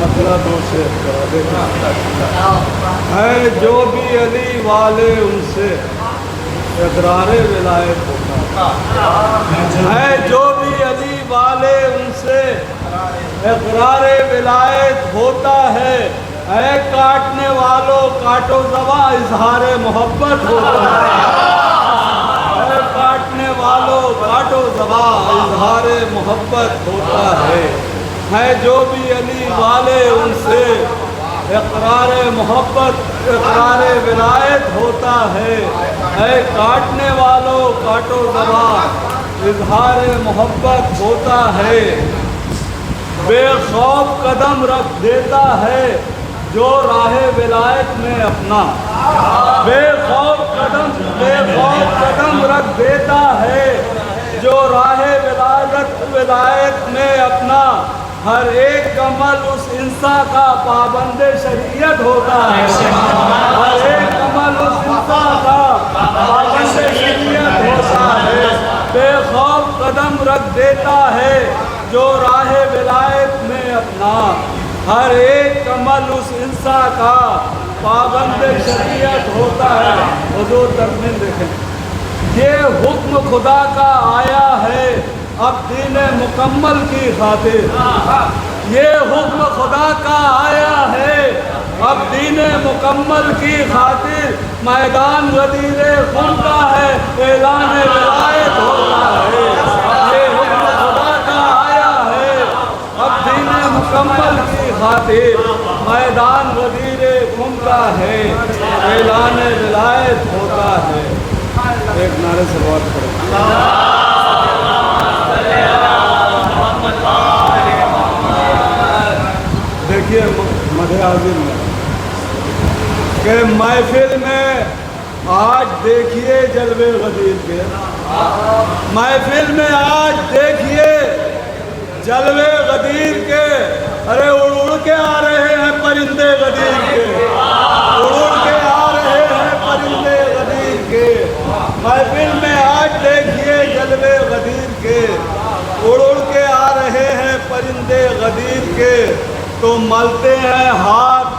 مسئلہ دو سے ہے جو بھی علی والے ان سے اقرار ولایت ہوتا ہے، جو بھی علی والے ان سے اقرار ولایت ہوتا ہے، اے کاٹنے والوں کاٹو زباں اظہار محبت ہوتا ہے، اے کاٹنے والوں کاٹو زباں اظہار محبت ہوتا ہے جو بھی علی والے ان سے اقرار محبت اقرار ولایت ہوتا ہے، اے کاٹنے والوں کاٹو زباں اظہار محبت ہوتا ہے، بے خوف قدم رکھ دیتا ہے جو راہ ولایت میں اپنا، بے خوف قدم رکھ دیتا ہے جو راہ ولایت میں اپنا، ہر ایک عمل اس انسان کا پابند شریعت ہوتا ہے، ہر ایک عمل اس انسان کا پابند شریعت ہوتا ہے، بے خوف قدم رکھ دیتا ہے جو راہ ولایت میں اپنا، ہر ایک عمل اس انسان کا پابند شریعت ہوتا ہے۔ حضور ترمیم دیکھیں، یہ حکم خدا کا آیا ہے اب دین مکمل کی خاطر، یہ حکم خدا کا آیا ہے اب دین مکمل کی خاطر، میدان غدیر خون کا ہے اعلان ولایت ہوتا ہے، یہ حکم خدا کا آیا ہے اب دین مکمل کی خاطر، میدان غدیر خون کا ہے اعلان ولایت ہوتا ہے۔ ایک نعرے سے بات کریں۔ دیکھیے مدح عظیم میں کہ محفل میں آج دیکھیے جلوے غدیر کے، محفل میں آج دیکھیے جلوے غدیر کے، ارے اڑ کے آ رہے ہیں پرندے غدیر کے، اڑ کے آ رہے ہیں پرندے غدیر کے، محفل میں آج دیکھیے جلوے غدیر کے، اڑ کے آ رہے ہیں پرندے غدیر کے، تو ملتے ہیں ہاتھ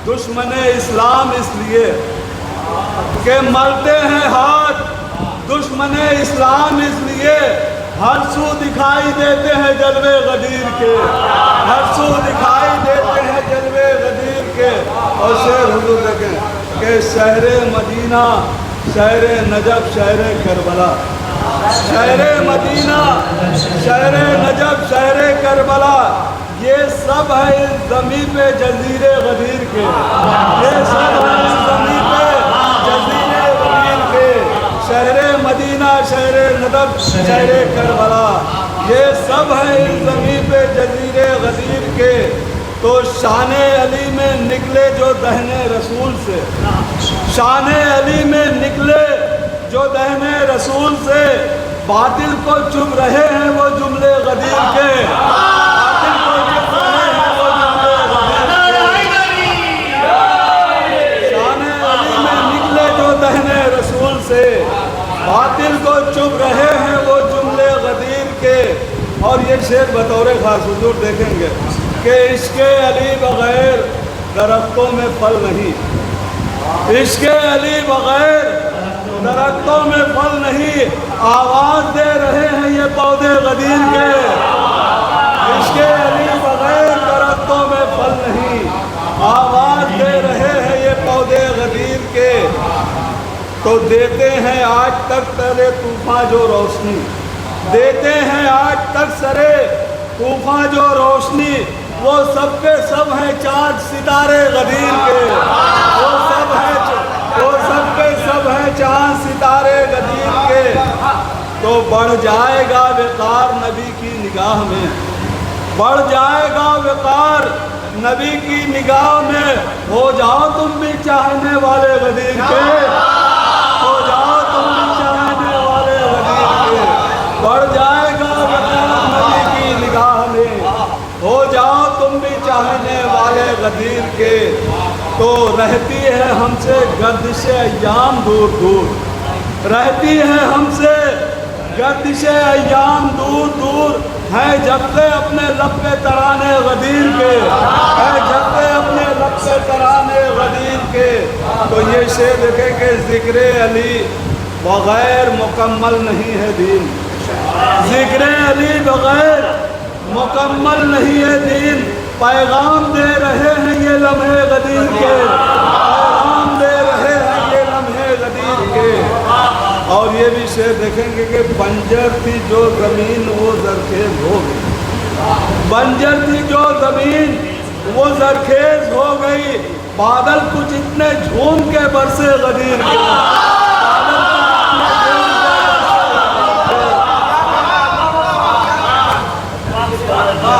دشمن اسلام اس لیے کہ ملتے ہیں ہاتھ دشمن اسلام اس لیے، ہر سو دکھائی دیتے ہیں جلوے غدیر کے، ہر سو دکھائی دیتے ہیں جلوے غدیر کے۔ اور شعر حضور دیکھیں کہ شہر مدینہ شہر نجف شہر کربلا، شہر مدینہ شہر نجف شہر کربلا، یہ سب ہے اس زمین پہ جزیرے غدیر کے، یہ سب ہے اس زمین پہ جزیرے غدیر کے، شہر مدینہ شہر نجف شہر کربلا، یہ سب ہے اس زمین پہ جزیرے غدیر کے۔ تو شان علی میں نکلے جو دہن رسول سے، شان علی میں نکلے جو دہن رسول سے، باطل کو چپ رہے ہیں وہ جملے غدیر کے، باطل کو چپ رہے ہیں وہ جملے غدیر کے، شان علی میں نکلے جو دہن رسول سے، باطل کو چپ رہے ہیں وہ جملے غدیر کے۔ اور یہ شعر بطور خاص حضور دیکھیں گے کہ عشق علی بغیر درختوں میں پھل نہیں، عشق علی بغیر درختوں میں پھل نہیں، آواز دے رہے ہیں یہ پودے غدیر کے، عشق علی بغیر درختوں میں پھل نہیں، آواز دے رہے ہیں یہ پودے غدیر کے۔ تو دیتے ہیں آج تک سرے طوفان جو روشنی، دیتے ہیں آج تک سرے طوفان جو روشنی، وہ سب کے سب ہیں چاند ستارے غدیر کے، وہ سب کے سب ہیں چاند ستارے غدیر کے۔ تو بڑھ جائے گا وقار نبی کی نگاہ میں، بڑھ جائے گا وقار نبی کی نگاہ میں، ہو جاؤ تم بھی چاہنے والے غدیر کے، ہو جاؤ تم بھی چاہنے والے غدیر کے، بڑھ جائے گا وقار نبی کی نگاہ میں، ہو جاؤ تم بھی چاہنے والے غدیر کے۔ تو رہتی ہے ہم سے گردش ایام دور دور، رہتی ہے ہم سے گردش ایام دور دور، ہے جب سے اپنے لب پہ ترانے غدیر کے، ذکر علی بغیر مکمل نہیں ہے دین، ذکر علی بغیر مکمل نہیں ہے دین، پیغام دے رہے ہیں یہ لمحے غدیر کے، پیغام دے رہے ہیں یہ لمحے غدیر کے۔ اور یہ بھی شعر دیکھیں گے کہ بنجر تھی جو زمین وہ زرخیز ہو گئی، بنجر تھی جو زمین وہ زرخیز ہو گئی، بادل کچھ اتنے جھوم کے برسے غدیر کے،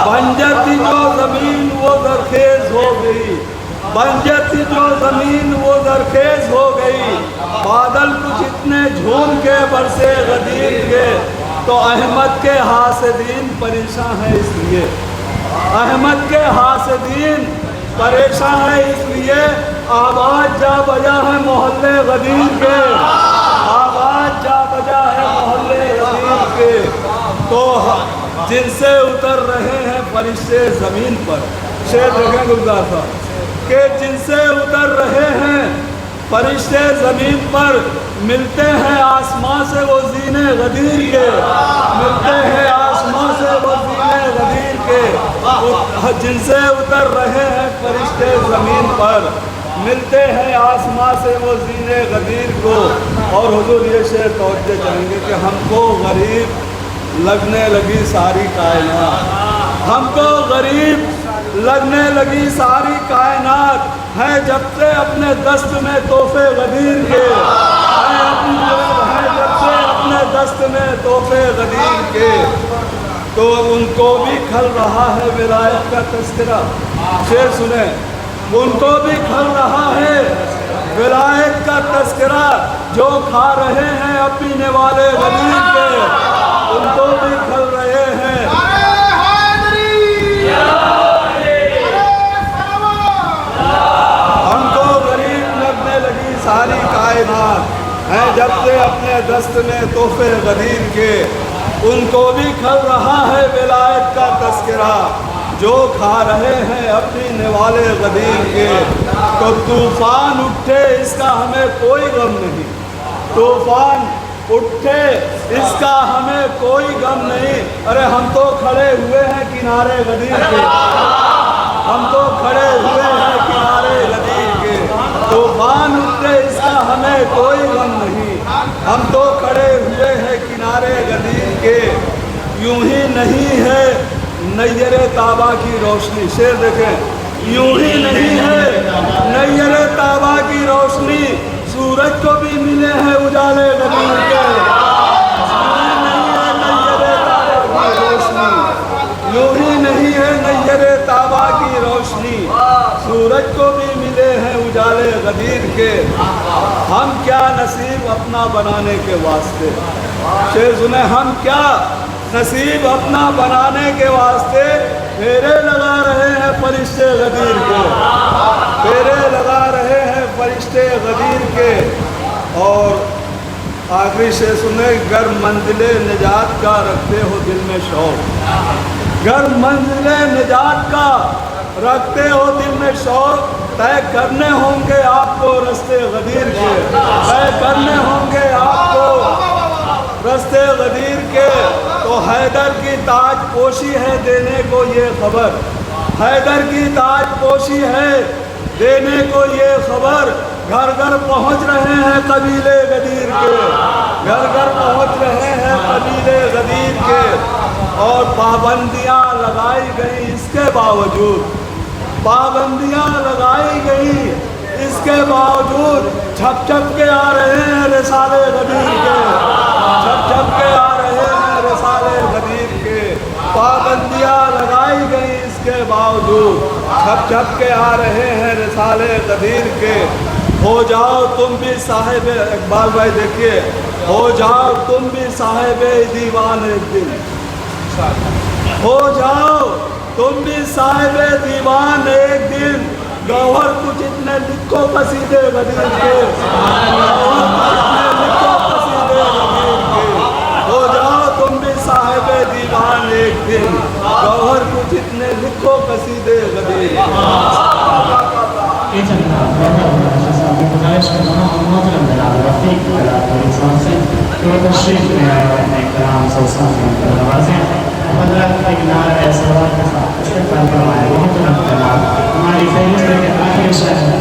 بنجر تھی جو زمین وہ زرخیز ہو گئی، بنجر تھی جو زمین وہ زرخیز ہو گئی، بادل کچھ اتنے جھوم کے برسے غدیر کے۔ تو احمد کے حاسدین پریشان ہیں اس لیے، احمد کے حاسدین پریشان ہے اس لیے، آواز جا بجا ہے محلے غدیر کے، آواز جا بجا ہے محلے غدیر کے۔ تو جن سے اتر رہے ہیں فرشتے زمین پر، شعر دیکھیں گلزار صاحب کہ جن سے اتر رہے ہیں فرشتے زمین پر، ملتے ہیں آسمان سے وہ زینے غدیر کے، ملتے ہیں آسمان سے وہ زینے غدیر کے۔ جن سے اتر رہے ہیں فرشتے زمین پر، ملتے ہیں آسمان سے وہ زینے غدیر کو۔ اور حضور یہ شعر توجہ کریں گے کہ ہم کو غریب لگنے لگی ساری کائنات، ہم کو غریب لگنے لگی ساری کائنات، ہے جب سے اپنے دست میں تحفے غدیر کے، ہے جب سے اپنے دست میں تحفے غدیر کے۔ تو ان کو بھی کھل رہا ہے ولایت کا تذکرہ، شعر سنیں، ان کو بھی کھل رہا ہے ولایت کا تذکرہ، جو کھا رہے ہیں اب پینے والے غدیر کے، ان کو بھی کھل رہے ہیں۔ ہم کو غریب لگنے لگی ساری کائنات، ہیں جب سے اپنے دست میں تحفے غدیر کے، ان کو بھی کھل رہا ہے ولایت کا تذکرہ، جو کھا رہے ہیں اپنی نوالے غدیر کے۔ تو طوفان اٹھے اس کا ہمیں کوئی غم نہیں، طوفان اٹھے اس کا ہمیں کوئی غم نہیں، ارے ہم تو کھڑے ہوئے ہیں کنارے غدیر کے، ہم تو کھڑے ہوئے ہیں کنارے غدیر کے۔ طوفان اٹھے اس کا ہمیں کوئی غم نہیں، ہم تو کھڑے ہوئے ہیں کنارے غدیر کے۔ یوں ہی نہیں ہے نیر تابہ کی روشنی، شعر دیکھیں، یوں ہی نہیں ہے نیر تابہ کی روشنی، سورج کو بھی ملے ہیں اجالے غدیر کے، یوں ہی نہیں ہے نیر تابہ کی روشنی، سورج کو بھی ملے ہیں اجالے غدیر کے۔ ہم کیا نصیب اپنا بنانے کے واسطے، شعر سنیں، ہم کیا نصیب اپنا بنانے کے واسطے پھیرے لگا رہے ہیں فرشتے غدیر کے، پھیرے لگا رہے ہیں فرشتے غدیر کے۔ اور آخری شعر سنیں، گر منزل نجات کا رکھتے ہو دل میں شوق، گر منزل نجات کا رکھتے ہو دل میں شوق، طے کرنے ہوں گے آپ کو رستے غدیر کے، طے کرنے ہوں گے آپ کو رستے غدیر کے۔ تو حیدر کی تاج پوشی ہے دینے کو یہ خبر، حیدر کی تاج پوشی ہے دینے کو یہ خبر، گھر گھر پہنچ رہے ہیں قبیلے غدیر کے، گھر گھر پہنچ رہے ہیں قبیلے غدیر کے۔ اور پابندیاں لگائی گئی اس کے باوجود، پابندیاں لگائی گئی اس کے باوجود، چھپ چھپ کے آ رہے ہیں رسالے غدیر کے، چھپ چھپ کے آ رہے ہیں رسالے غدیر کے۔ پابندیاں لگائی گئی اس کے باوجود، چھپ چھپ کے آ رہے ہیں رسالے غدیر کے۔ ہو جاؤ تم بھی صاحب، اقبال بھائی دیکھیے، ہو جاؤ تم بھی صاحب دیوان ایک دن، ہو جاؤ تم بھی صاحب دیوان ایک دن، گوہر کچھ اتنے لکھو قصیدے غدیر کے، گوہر کچھ اتنے لکھو قصیدے غدیر کے، ہو جاؤ تم بھی صاحب دیوان ایک دن، گوہر کچھ اتنے لکھو قصیدے غدیر کے۔ گزارش کرنا ہوں محترم جناب توفیق ملا میری سمجھ سے کہ وہ تشریف میں آئے اور اپنے کلام سے سامنے کو نوازیں. حضرت ایک نعرہ سلوات کے ساتھ استقبال فرمائے. بہت رحمت اللہ. ہماری فہرست کے آخری شہر